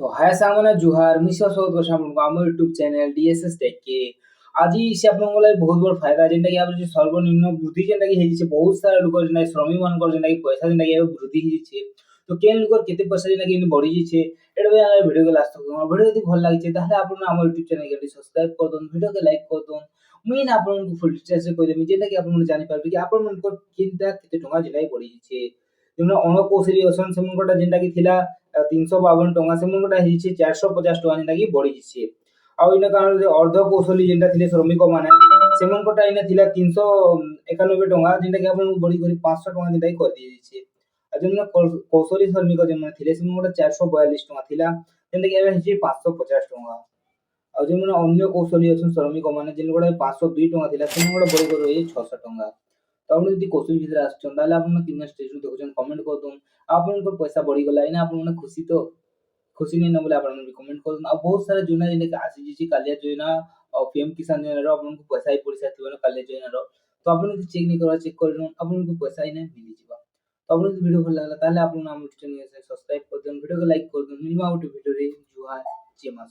तो हाय सामने जुहार मिश्र स्वागत करछे आपनको आम यूट्यूब चैनल डीएसएस टेक के। आज से आपनको लागि बहुत बड़ फायदा जेनटा कि आप सर्वनिम्न वृद्धि जेनटा कि हेजिसे बहुत सारा लोक जेनटा श्रमिक मानकर जेनटा कि पैसा जेनटा कि वृद्धि हेजिसे तो केन लोकर केते पैसा जेनटा कि बढ़ी जिसे एटा भी हम वीडियो के लास्ट तक वीडियो यदि भल लागिছে ताहले आपन आम यूट्यूब चैनल के सब्सक्राइब कर दोन वीडियो के लाइक कर दोन मुई ना आपन फुल डिटेल्स से कह देमी जेनटा कि आपन जानि पारबे कि आपन मन को केनटा केते टका जेनटा कि बढ़ी जिसे जेना अणकौशली असन सेमनकटा जेनटा कि थिला 352 टଙ୍କା सेमनकटा हेजिसे 450 टଙ୍କା जेनटा कि बढ़ी जिसे आ इना कारण अर्ध कौशली जेनटा थिले श्रमिक माने सेमनकटा इना थिला 391 टଙ୍କା जेनटा कि आपन बढ़ी करी 500 टଙ୍କା जेनटा कि कर दिए जिसे आ जेन कौशली श्रमिक जेन थिले सेमनकटा 442 टଙ୍କା थिला जेनटा कि एबे हेजिसे 550 टଙ୍କା आ जे माने अन्य कौशली अछन श्रमिक माने जेन गोडा 502 टଙ୍କା थिला सेन गोडा बढ़ी कर रही 600 टଙ୍କା तो आपण जदि कौशल भितर आछन ताले आपण किन स्टेज देखुछन कमेंट कर दोन आपण को पैसा बढ़ी गला इना आपण माने खुशी तो खुशी नहीं न बोले आपण भी कमेंट कर दोन आ बहुत सारा जोना जेने कि आसी जिसी कालिया जोना और पीएम किसान जोना रो आपण को पैसा ही पड़िसा थिबो कालिया जोना रो तो आपण जदि चेक नहीं करबा चेक कर दोन आपण को पैसा ही नहीं मिली जिबा तो आपण वीडियो भल लागला ताले आपण हम चैनल से सब्सक्राइब कर दोन वीडियो को लाइक कर दोन मिलवा उठ वीडियो रे जुहार जय मां